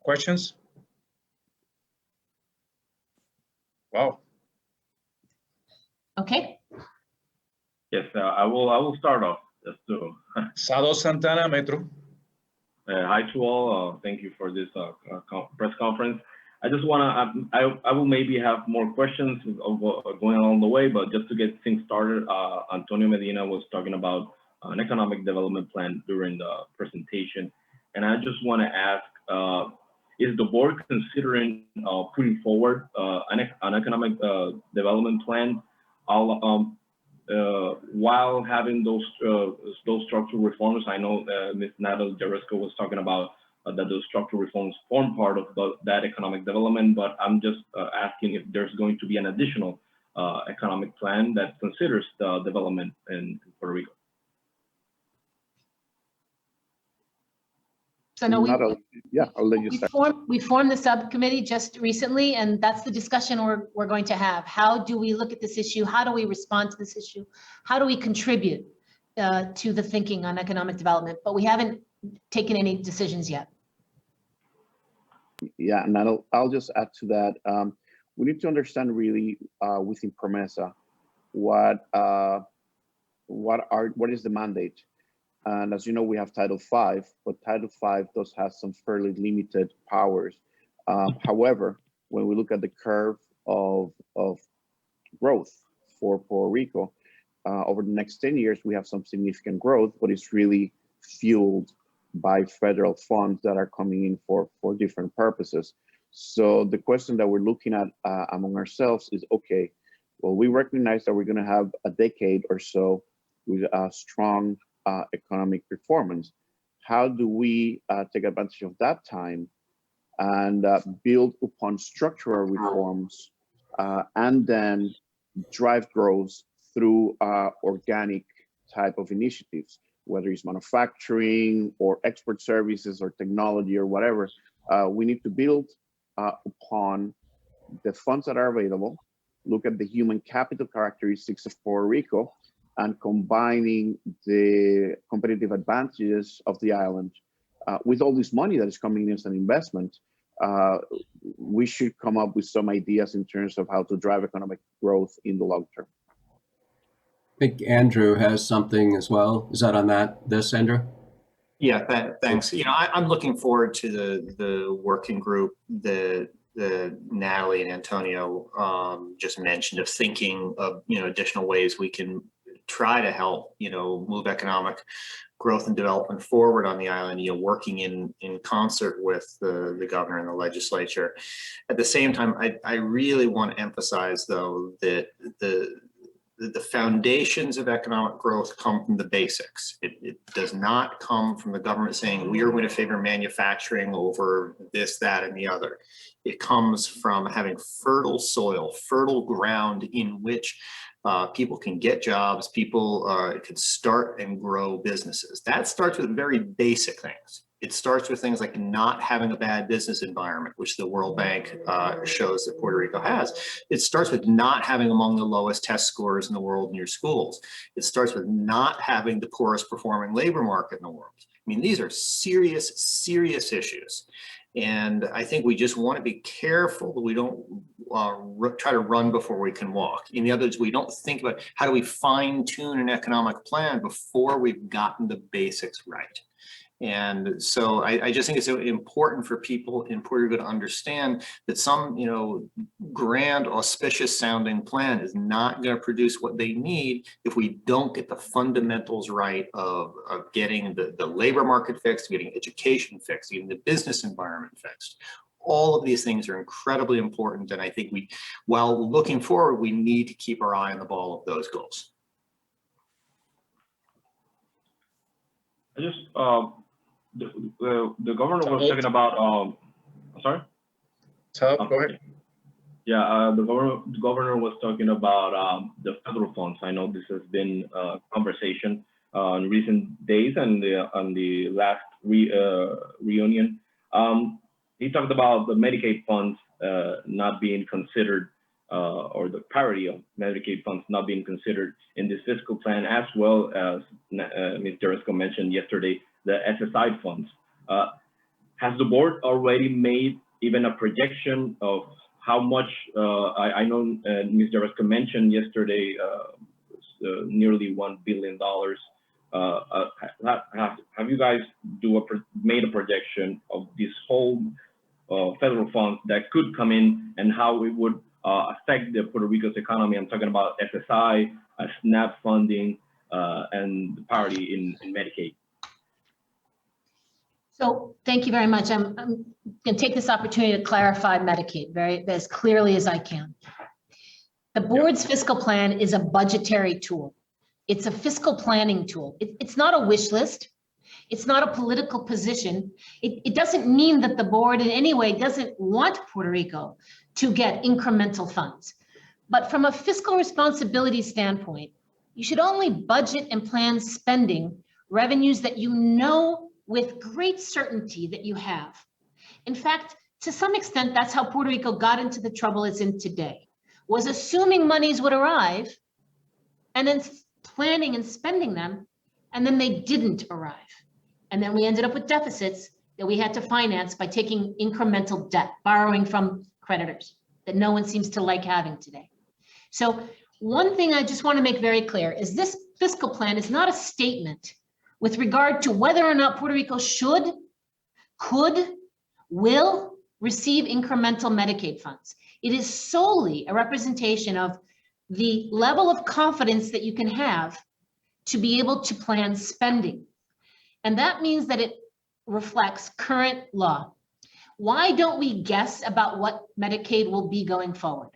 Questions? Wow. Okay. Yes, I will start off just to. Sado Santana, Metro. Hi to all. Thank you for this press conference. I just want to. I will maybe have more questions going along the way, but just to get things started, Antonio Medina was talking about an economic development plan during the presentation, and I just want to ask: is the board considering putting forward an economic development plan, while having those structural reforms? I know Ms. Natalie Jaresco was talking about that those structural reforms form part of that economic development, but I'm just asking if there's going to be an additional economic plan that considers the development in Puerto Rico. So no, I'll let you start. we formed the subcommittee just recently, and that's the discussion we're going to have. How do we look at this issue? How do we respond to this issue? How do we contribute to the thinking on economic development? But we haven't taken any decisions yet. Yeah, and I'll just add to that. We need to understand really within PROMESA what is the mandate. And as you know, we have Title V, but Title V does have some fairly limited powers. However, when we look at the curve of growth for Puerto Rico, over the next 10 years, we have some significant growth, but it's really fueled by federal funds that are coming in for different purposes. So the question that we're looking at among ourselves is, okay, well, we recognize that we're going to have a decade or so with a strong economic performance. How do we take advantage of that time and build upon structural reforms and then drive growth through organic type of initiatives, whether it's manufacturing or export services or technology or whatever? We need to build upon the funds that are available, look at the human capital characteristics of Puerto Rico, and combining the competitive advantages of the island with all this money that is coming in as an investment. We should come up with some ideas in terms of how to drive economic growth in the long term. I think Andrew has something as well. Is that on this, Andrew? Yeah, thanks. You know, I'm looking forward to the working group that Natalie and Antonio just mentioned, of thinking of, you know, additional ways we can try to help, you know, move economic growth and development forward on the island, you know, working in concert with the governor and the legislature. At the same time, I really want to emphasize, though, that the foundations of economic growth come from the basics. It does not come from the government saying we are going to favor manufacturing over this, that, and the other. It comes from having fertile soil, fertile ground in which people can get jobs, people can start and grow businesses. That starts with very basic things. It starts with things like not having a bad business environment, which the World Bank shows that Puerto Rico has. It starts with not having among the lowest test scores in the world in your schools. It starts with not having the poorest performing labor market in the world. I mean, these are serious, serious issues. And I think we just want to be careful that we don't try to run before we can walk. In other words, we don't think about how do we fine tune an economic plan before we've gotten the basics right. And so I just think it's important for people in Puerto Rico to understand that some, you know, grand, auspicious sounding plan is not going to produce what they need if we don't get the fundamentals right of getting the labor market fixed, getting education fixed, getting the business environment fixed. All of these things are incredibly important. And I think while looking forward, we need to keep our eye on the ball of those goals. I just, the governor was talking about, sorry? Go ahead. Yeah, the governor was talking about the federal funds. I know this has been a conversation in recent days and on the last reunion. He talked about the Medicaid funds not being considered, or the parity of Medicaid funds not being considered in this fiscal plan, as well as Ms. Jaresco mentioned yesterday, the SSI funds. has the board already made even a projection of how much, I know Ms. Jaresco mentioned yesterday, nearly $1 billion. Have you guys made a projection of this whole federal funds that could come in and how it would affect the Puerto Rico's economy? I'm talking about SSI, SNAP funding, and the parity in Medicaid. So thank you very much. I'm going to take this opportunity to clarify Medicaid as clearly as I can. The board's fiscal plan is a budgetary tool. It's a fiscal planning tool. It's not a wish list. It's not a political position. It doesn't mean that the board in any way doesn't want Puerto Rico to get incremental funds. But from a fiscal responsibility standpoint, you should only budget and plan spending revenues that you know with great certainty that you have. In fact, to some extent, that's how Puerto Rico got into the trouble it's in today, was assuming monies would arrive and then planning and spending them, and then they didn't arrive. And then we ended up with deficits that we had to finance by taking incremental debt, borrowing from creditors that no one seems to like having today. So one thing I just want to make very clear is this fiscal plan is not a statement with regard to whether or not Puerto Rico should, could, will receive incremental Medicaid funds. It is solely a representation of the level of confidence that you can have to be able to plan spending. And that means that it reflects current law. Why don't we guess about what Medicaid will be going forward?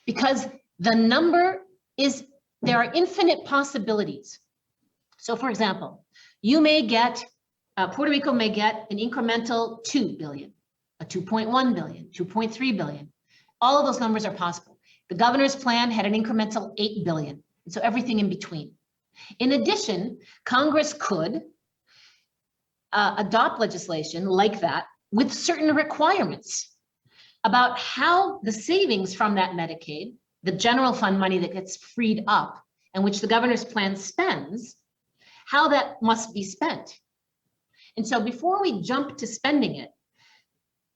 Because the number is, there are infinite possibilities. So for example, you may get, Puerto Rico may get an incremental 2 billion, a 2.1 billion, 2.3 billion. All of those numbers are possible. The governor's plan had an incremental 8 billion, and so everything in between. In addition, Congress could adopt legislation like that with certain requirements about how the savings from that Medicaid, the general fund money that gets freed up and which the governor's plan spends, how that must be spent. And so before we jump to spending it,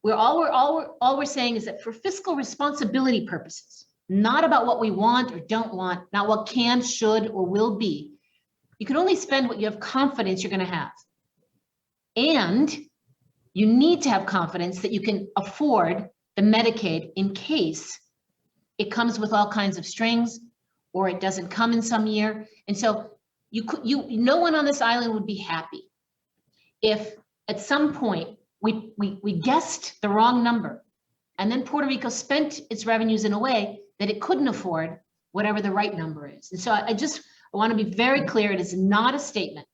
all we're saying is that for fiscal responsibility purposes, not about what we want or don't want, not what can, should, or will be, you can only spend what you have confidence you're going to have. And you need to have confidence that you can afford the Medicaid in case it comes with all kinds of strings or it doesn't come in some year. And so no one on this island would be happy if at some point we guessed the wrong number and then Puerto Rico spent its revenues in a way that it couldn't afford whatever the right number is. And so I want to be very clear, it is not a statement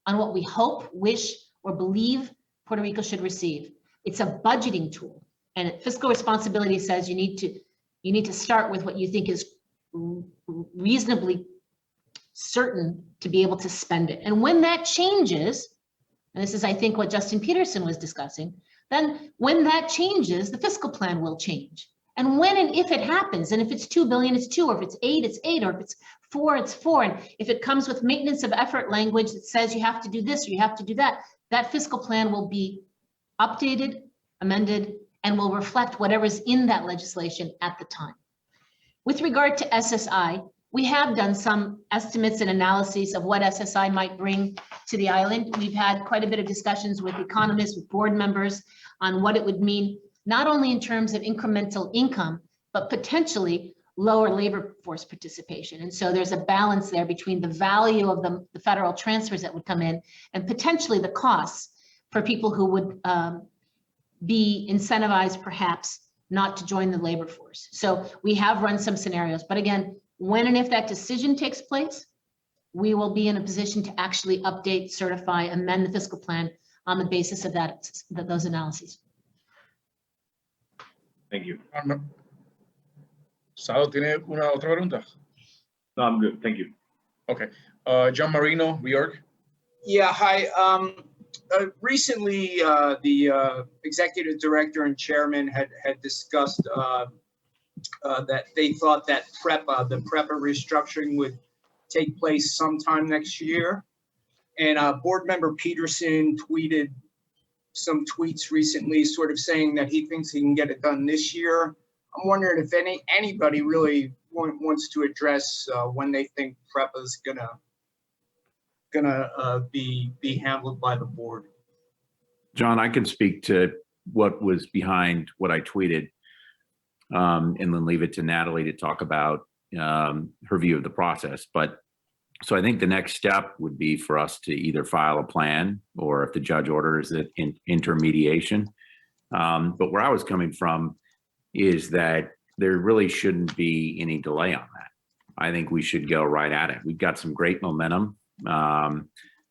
on what we hope, wish, or believe Puerto Rico should receive. It's a budgeting tool, and fiscal responsibility says you need to start with what you think is reasonably certain to be able to spend it. And when that changes, and this is, I think, what Justin Peterson was discussing, then when that changes, the fiscal plan will change. And when and if it happens, and if it's 2 billion, it's 2, or if it's 8, it's 8, or if it's 4, it's 4. And if it comes with maintenance of effort language that says you have to do this or you have to do that, that fiscal plan will be updated, amended, and will reflect whatever's in that legislation at the time. With regard to SSI, we have done some estimates and analyses of what SSI might bring to the island. We've had quite a bit of discussions with economists, with board members on what it would mean, not only in terms of incremental income, but potentially lower labor force participation. And so there's a balance there between the value of the federal transfers that would come in and potentially the costs for people who would be incentivized perhaps not to join the labor force. So we have run some scenarios, but again, when and if that decision takes place, we will be in a position to actually update, certify, amend the fiscal plan on the basis of those analyses. Thank you. Sado, ¿tiene una otra pregunta? No, I'm good. Thank you. Okay. John Marino, New York. Yeah, hi. Recently, the executive director and chairman had discussed that they thought that the PREPA restructuring would take place sometime next year. And board member Peterson tweeted some tweets recently sort of saying that he thinks he can get it done this year. I'm wondering if anybody really wants to address when they think PREPA is gonna be handled by the board. John, I can speak to what was behind what I tweeted, and then leave it to Natalie to talk about her view of the process. But so I think the next step would be for us to either file a plan, or if the judge orders it, in intermediation. But where I was coming from is that there really shouldn't be any delay on that. I think we should go right at it. We've got some great momentum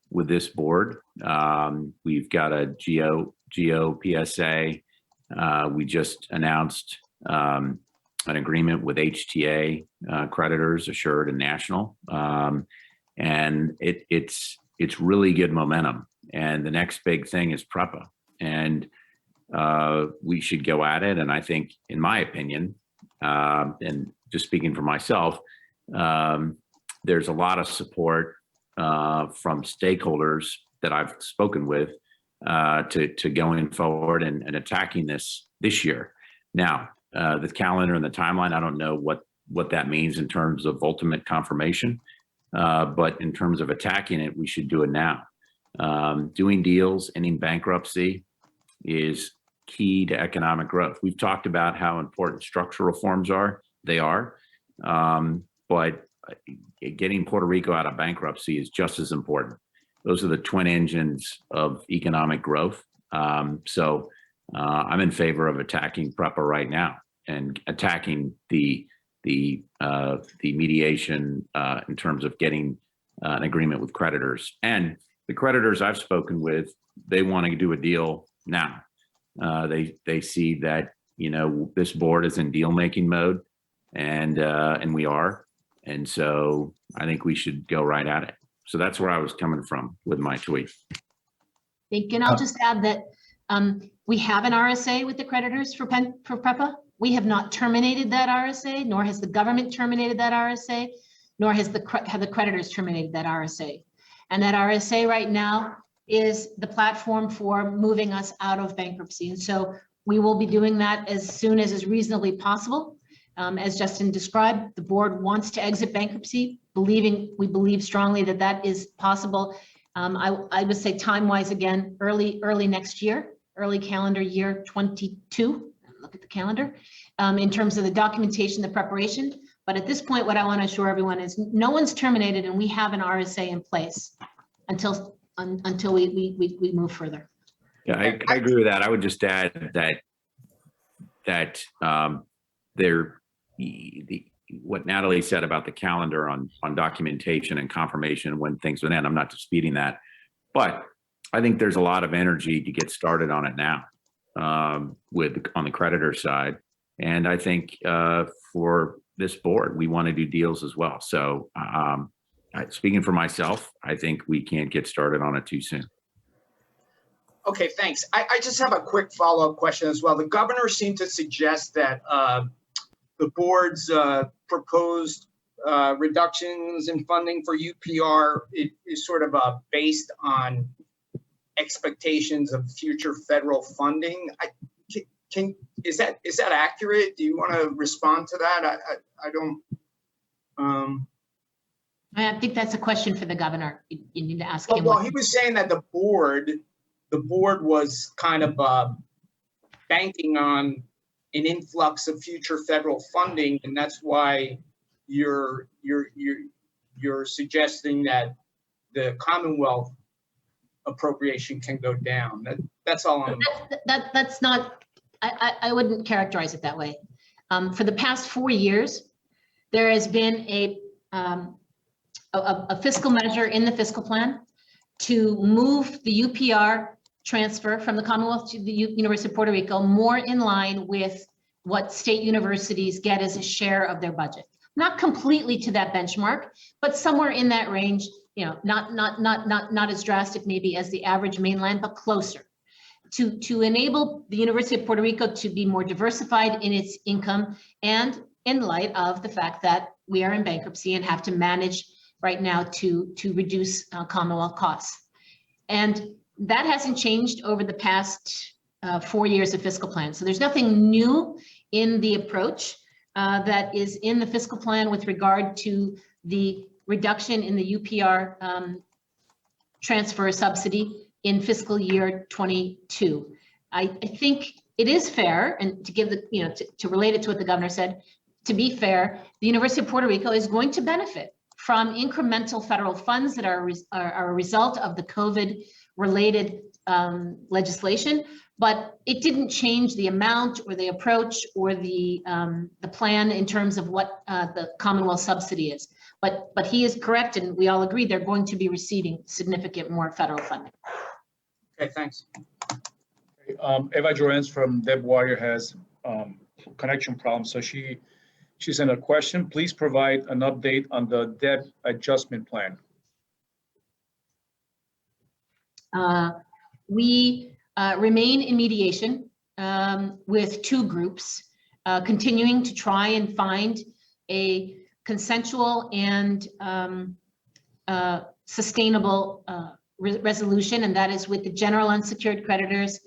with this board. We've got a GO PSA. We just announced an agreement with HTA creditors, Assured and National, and it's really good momentum. And the next big thing is PREPA, and we should go at it. And I think, in my opinion, and just speaking for myself, there's a lot of support from stakeholders that I've spoken with to going forward and attacking this year. Now, the calendar and the timeline, I don't know what that means in terms of ultimate confirmation, but in terms of attacking it, we should do it now. Doing deals, ending bankruptcy is key to economic growth. We've talked about how important structural reforms are. They are, but getting Puerto Rico out of bankruptcy is just as important. Those are the twin engines of economic growth. So I'm in favor of attacking PREPA right now and attacking the mediation in terms of getting an agreement with creditors. And the creditors I've spoken with, they want to do a deal now. They see that, you know, this board is in deal making mode, and we are. And so I think we should go right at it. So that's where I was coming from with my tweet. And I'll just add that we have an RSA with the creditors for PREPA. We have not terminated that RSA, nor has the government terminated that RSA, nor have the creditors terminated that RSA. And that RSA right now is the platform for moving us out of bankruptcy. And so we will be doing that as soon as is reasonably possible. As Justin described, the board wants to exit bankruptcy, we believe strongly that that is possible. I would say time-wise, again, early next year, early calendar year 22. Look at the calendar in terms of the documentation, the preparation. But at this point, what I want to assure everyone is no one's terminated, and we have an RSA in place until we move further. Yeah, I agree with that. I would just add that what Natalie said about the calendar on documentation and confirmation when things would end, I'm not disputing that, but I think there's a lot of energy to get started on it now on the creditor side. And I think for this board, we want to do deals as well. So speaking for myself, I think we can't get started on it too soon. Okay, thanks. I just have a quick follow-up question as well. The governor seemed to suggest that the board's proposed reductions in funding for UPR is sort of based on expectations of future federal funding. Is that accurate? Do you want to respond to that? I don't. I think that's a question for the governor. You need to ask him. Well, he was saying that the board was kind of banking on an influx of future federal funding, and that's why you're suggesting that the Commonwealth appropriation can go down. That's all I'm. That's not. I wouldn't characterize it that way. For the past 4 years, there has been a fiscal measure in the fiscal plan to move the UPR transfer from the Commonwealth to the University of Puerto Rico more in line with what state universities get as a share of their budget. Not completely to that benchmark, but somewhere in that range, you know, not as drastic maybe as the average mainland, but closer. To enable the University of Puerto Rico to be more diversified in its income, and in light of the fact that we are in bankruptcy and have to manage right now to reduce Commonwealth costs. And That hasn't changed over the past 4 years of fiscal plan. So there's nothing new in the approach that is in the fiscal plan with regard to the reduction in the UPR transfer subsidy in fiscal year 22. I think it is fair, and to give the, to relate it to what the governor said, to be fair, the University of Puerto Rico is going to benefit from incremental federal funds that are a result of the COVID-related legislation, but it didn't change the amount or the approach or the plan in terms of what the Commonwealth subsidy is. But he is correct, and we all agree they're going to be receiving significant more federal funding. Okay, thanks. Eva Jorens from Deb Wire has connection problems, so she sent a question. Please provide an update on the debt adjustment plan. We remain in mediation with two groups, continuing to try and find a consensual and sustainable resolution, and that is with the general unsecured creditors,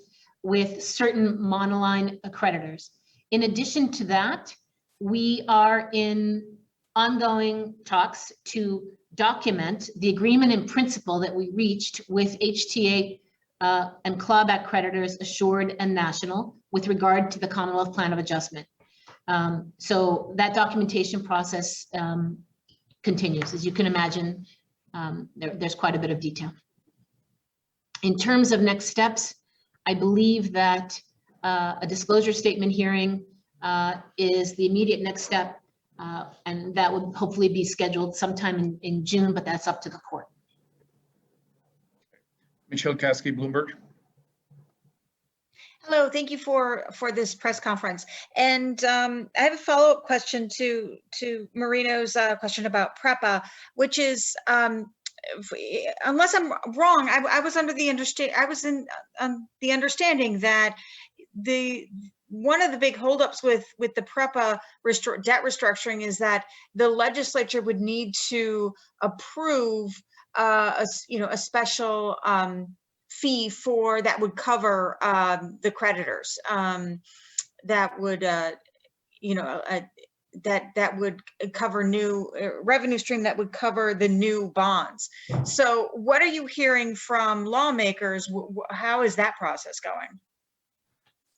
with certain monoline creditors. In addition to that, we are in ongoing talks to document the agreement in principle that we reached with HTA and clawback creditors Assured and National with regard to the Commonwealth Plan of Adjustment. So that documentation process continues. As you can imagine, there's quite a bit of detail. In terms of next steps, I believe that a disclosure statement hearing is the immediate next step, and that would hopefully be scheduled sometime in June, but that's up to the court. Michelle Kasky, Bloomberg. Hello, thank you for this press conference. And I have a follow-up question to Marino's question about PREPA, which is, unless I'm wrong, I was under the understanding that one of the big holdups with the PREPA debt restructuring is that the legislature would need to approve a special fee that would cover the creditors, that would that would cover new revenue stream that would cover the new bonds. So what are you hearing from lawmakers? How is that process going?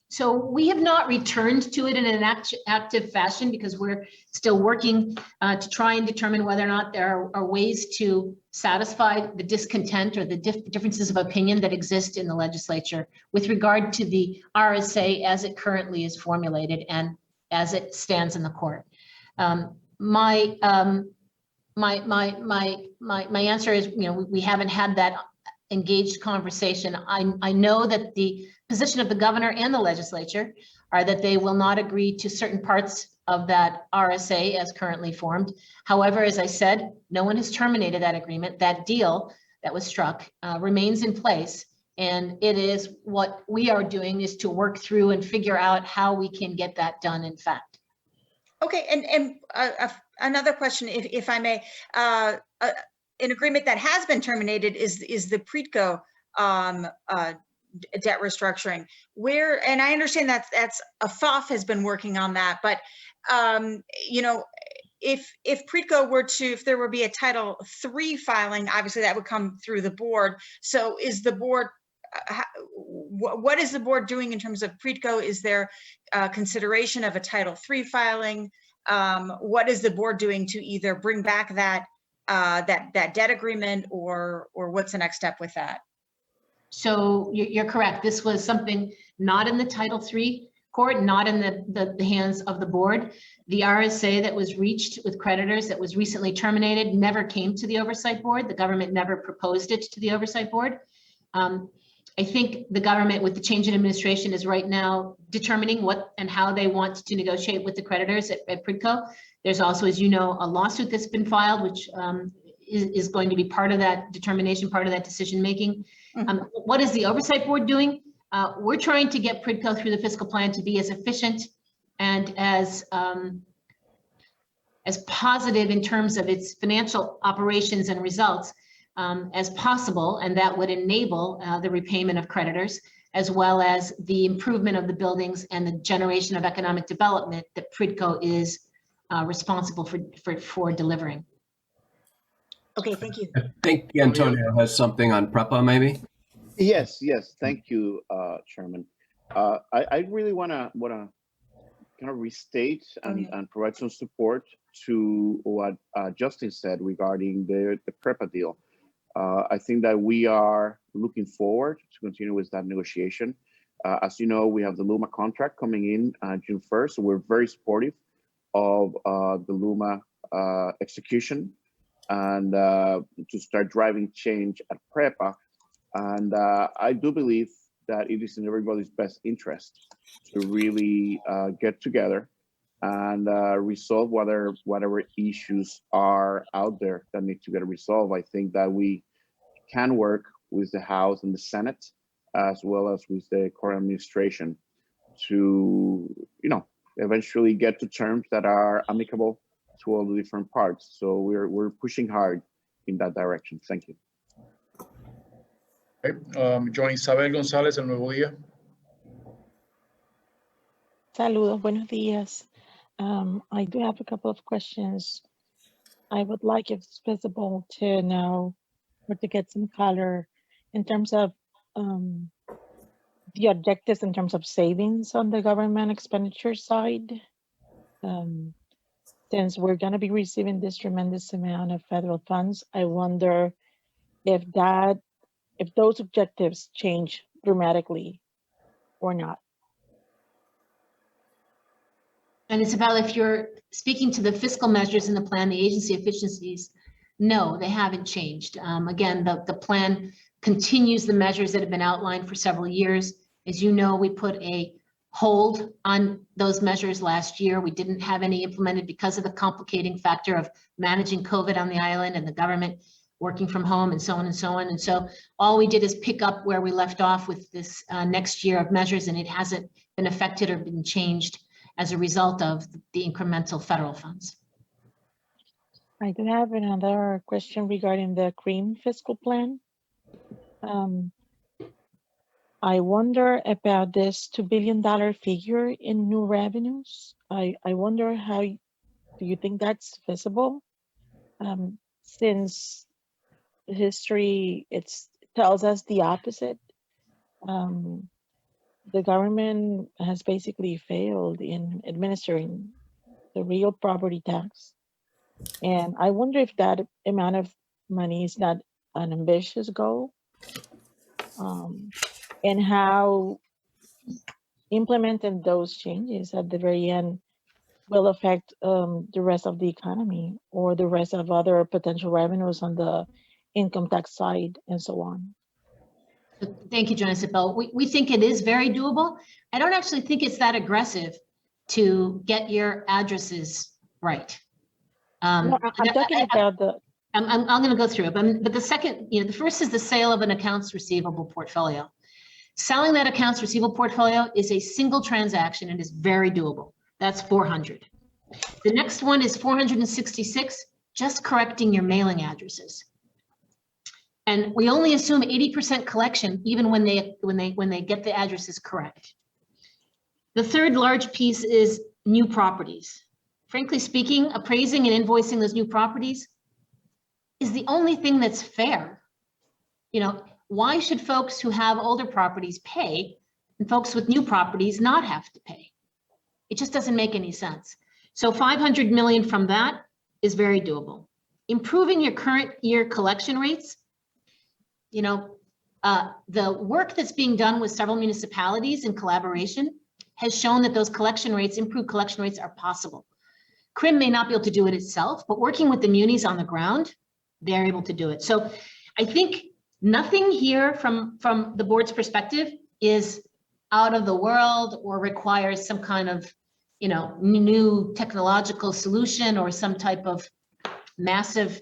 So we have not returned to it in an active fashion because we're still working to try and determine whether or not there are ways to satisfy the discontent or the differences of opinion that exist in the legislature with regard to the RSA as it currently is formulated and as it stands in the court. My answer is, we haven't had that engaged conversation. I know that the position of the governor and the legislature are that they will not agree to certain parts of that RSA as currently formed. However, as I said, no one has terminated that agreement. That deal that was struck remains in place. And it is what we are doing is to work through and figure out how we can get that done, in fact. Okay, and another question, if I may. An agreement that has been terminated is the PRETCO debt restructuring, and I understand that's a FOF has been working on that, but if PRETCO were to, if there would be a Title III filing, obviously that would come through the board. So is the board, what is the board doing in terms of PRETCO? Is there consideration of a Title III filing? What is the board doing to either bring back that debt agreement, or what's the next step with that? So you're correct. This was something not in the Title III court, not in the hands of the board. The RSA that was reached with creditors that was recently terminated never came to the oversight board. The government never proposed it to the oversight board. I think the government, with the change in administration, is right now determining what and how they want to negotiate with the creditors at PRETCO. There's also, as you know, a lawsuit that's been filed, which is going to be part of that determination, part of that decision making. What is the oversight board doing? We're trying to get PRETCO through the fiscal plan to be as efficient and as positive in terms of its financial operations and results as possible, and that would enable the repayment of creditors, as well as the improvement of the buildings and the generation of economic development that PRIDCO is responsible for delivering. Okay, thank you. I think Antonio has something on PREPA, maybe? Yes, yes. Thank you, Chairman. I really want to kind of restate and provide some support to what Justin said regarding the PREPA deal. I think that we are looking forward to continue with that negotiation. As you know, we have the LUMA contract coming in June 1st. So we're very supportive of the LUMA execution and to start driving change at PREPA. And I do believe that it is in everybody's best interest to really get together and resolve whatever issues are out there that need to get resolved. I think that we can work with the House and the Senate, as well as with the current administration, to eventually get to terms that are amicable to all the different parts. So we're pushing hard in that direction. Thank you. Okay, Joan Isabel González, El Nuevo Día. Saludos, buenos días. I do have a couple of questions. I would like, if it's visible, to know or to get some color in terms of the objectives in terms of savings on the government expenditure side. Since we're going to be receiving this tremendous amount of federal funds, I wonder if those objectives change dramatically or not. And Isabel, if you're speaking to the fiscal measures in the plan, the agency efficiencies, no, they haven't changed. Again, the plan continues the measures that have been outlined for several years. As you know, we put a hold on those measures last year. We didn't have any implemented because of the complicating factor of managing COVID on the island and the government working from home and so on and so on. And so all we did is pick up where we left off with this next year of measures, and it hasn't been affected or been changed as a result of the incremental federal funds. I do have another question regarding the CREAM fiscal plan. I wonder about this $2 billion figure in new revenues. I wonder how do you think that's feasible? Since history tells us the opposite. The government has basically failed in administering the real property tax. And I wonder if that amount of money is not an ambitious goal, and how implementing those changes at the very end will affect the rest of the economy or the rest of other potential revenues on the income tax side and so on. Thank you, Joan Isabel. We think it is very doable. I don't actually think it's that aggressive to get your addresses right. No, I'm talking about the. I'm going to go through it, but the second, the first is the sale of an accounts receivable portfolio. Selling that accounts receivable portfolio is a single transaction and is very doable. That's 400. The next one is 466, just correcting your mailing addresses. And we only assume 80% collection, even when they get the addresses correct. The third large piece is new properties. Frankly speaking, appraising and invoicing those new properties is the only thing that's fair. Why should folks who have older properties pay and folks with new properties not have to pay? It just doesn't make any sense. So 500 million from that is very doable. Improving your current year collection rates. The work that's being done with several municipalities in collaboration has shown that those improved collection rates are possible. CRIM may not be able to do it itself, but working with the munis on the ground, they're able to do it. So I think nothing here from the board's perspective is out of the world or requires some kind of, new technological solution or some type of massive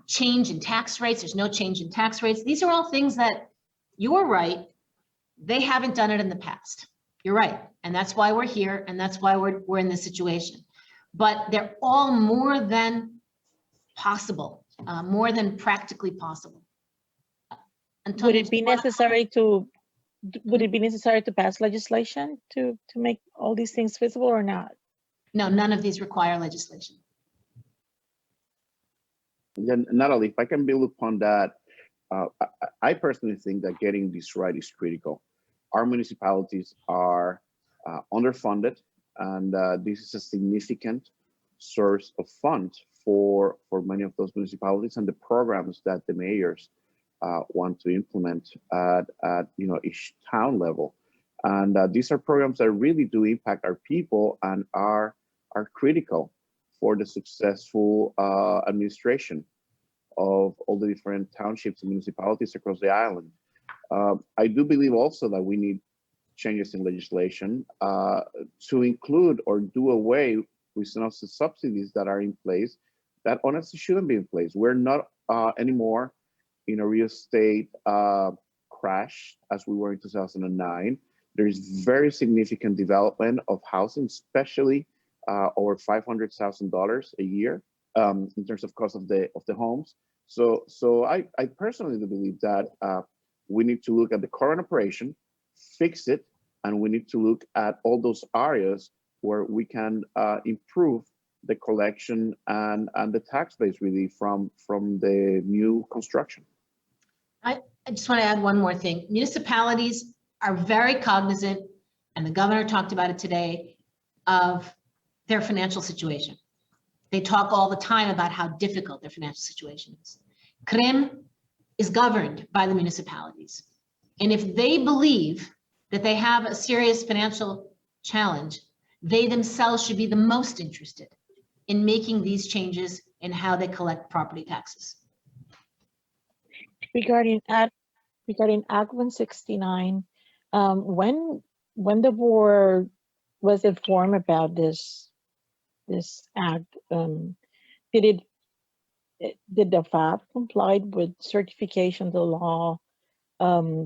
change in tax rates. There's no change in tax rates. These are all things that you're right. They haven't done it in the past. You're right. And that's why we're here. And that's why we're in this situation. But they're all more than possible more than practically possible. Would Antonio, it be necessary to, would it be necessary to pass legislation to make all these things feasible or not? No, none of these require legislation. Then, Natalie, if I can build upon that, I personally think that getting this right is critical. Our municipalities are underfunded, and this is a significant source of funds for many of those municipalities and the programs that the mayors want to implement at each town level. And these are programs that really do impact our people and are critical for the successful administration of all the different townships and municipalities across the island. I do believe also that we need changes in legislation to include or do away with some of the subsidies that are in place that honestly shouldn't be in place. We're not anymore in a real estate crash as we were in 2009. There is very significant development of housing, especially over $500,000 a year in terms of cost of the homes. So I personally believe that we need to look at the current operation, fix it, and we need to look at all those areas where we can improve the collection and the tax base really from the new construction. I just want to add one more thing. Municipalities are very cognizant, and the governor talked about it today, of their financial situation. They talk all the time about how difficult their financial situation is. CREM is governed by the municipalities. And if they believe that they have a serious financial challenge, they themselves should be the most interested in making these changes in how they collect property taxes. Regarding Act 169, when the board was informed about this act, did the FOB comply with certification of the law,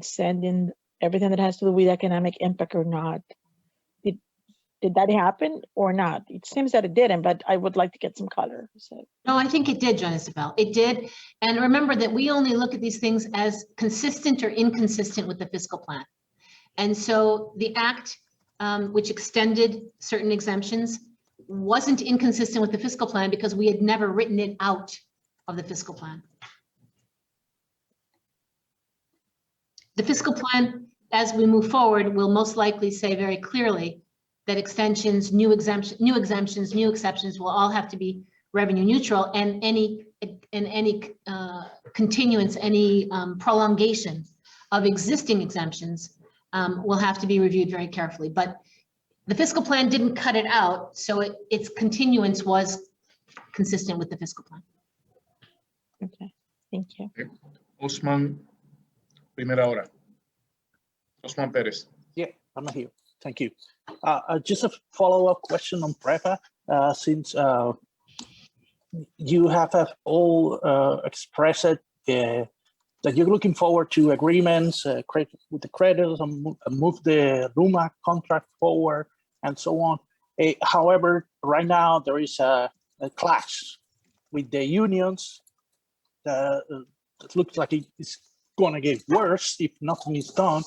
sending everything that has to do with economic impact or not? Did that happen or not? It seems that it didn't, but I would like to get some color. So. No, I think it did, John Isabel. It did. And remember that we only look at these things as consistent or inconsistent with the fiscal plan. And so the act, which extended certain exemptions, wasn't inconsistent with the fiscal plan because we had never written it out of the fiscal plan. The fiscal plan, as we move forward, will most likely say very clearly that extensions, new exemptions, new exceptions will all have to be revenue neutral, and any continuance, any prolongation of existing exemptions will have to be reviewed very carefully. But the fiscal plan didn't cut it out, so its continuance was consistent with the fiscal plan. Okay, thank you. Osman, primera hora. Osman Perez. Yeah, I'm here. Thank you. Just a follow-up question on PREPA, since you have all expressed that you're looking forward to agreements with the creditors and move the LUMA contract forward and so on. However, right now there is a clash with the unions that looks like it's going to get worse if nothing is done.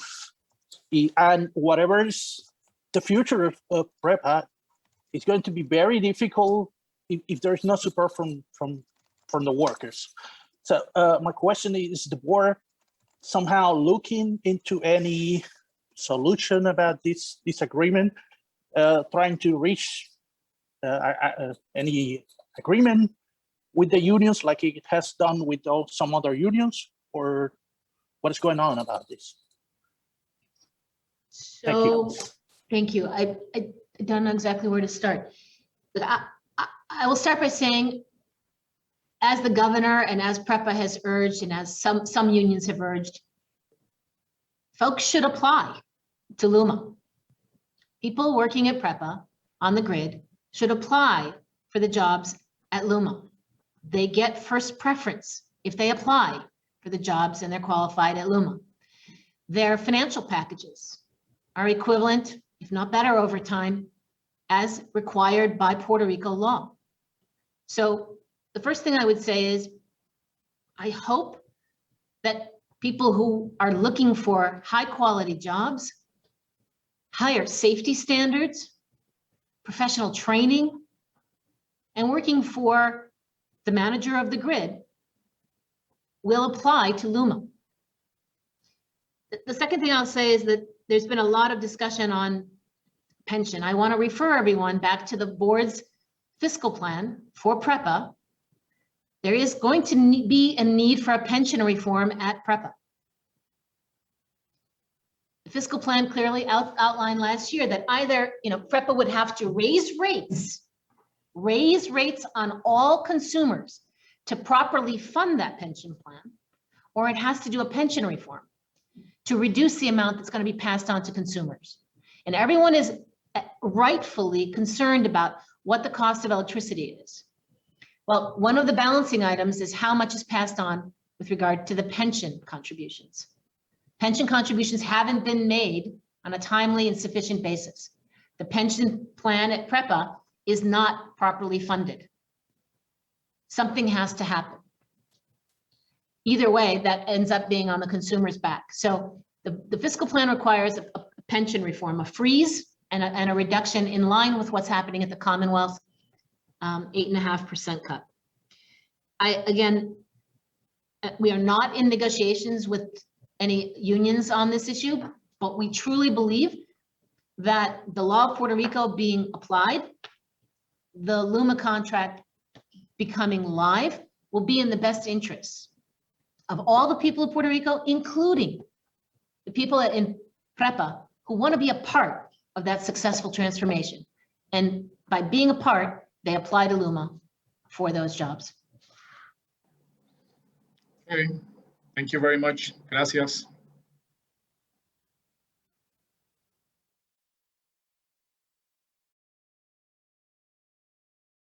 And whatever is the future of PREPA, it's going to be very difficult if there's no support from the workers. So my question is the board somehow looking into any solution about this agreement, trying to reach any agreement with the unions like it has done with some other unions, or what is going on about this? So, thank you. I don't know exactly where to start. But I will start by saying, as the governor and as PREPA has urged, and as some unions have urged, folks should apply to LUMA. People working at PREPA on the grid should apply for the jobs at LUMA. They get first preference if they apply for the jobs and they're qualified at LUMA. Their financial packages are equivalent, if not better over time, as required by Puerto Rico law. So the first thing I would say is I hope that people who are looking for high quality jobs, higher safety standards, professional training, and working for the manager of the grid will apply to LUMA. The second thing I'll say is that there's been a lot of discussion on pension. I want to refer everyone back to the board's fiscal plan for PREPA. There is going to be a need for a pension reform at PREPA. The fiscal plan clearly outlined last year that either, PREPA would have to raise rates on all consumers to properly fund that pension plan, or it has to do a pension reform to reduce the amount that's going to be passed on to consumers. And everyone is rightfully concerned about what the cost of electricity is. Well, one of the balancing items is how much is passed on with regard to the pension contributions. Pension contributions haven't been made on a timely and sufficient basis. The pension plan at PREPA is not properly funded. Something has to happen. Either way, that ends up being on the consumer's back. So the fiscal plan requires a pension reform, a freeze and a reduction in line with what's happening at the Commonwealth, 8.5% cut. We are not in negotiations with any unions on this issue, but we truly believe that the law of Puerto Rico being applied, the LUMA contract becoming live, will be in the best interests of all the people of Puerto Rico, including the people in PREPA who want to be a part of that successful transformation. And by being a part, they apply to LUMA for those jobs. Okay, thank you very much. Gracias.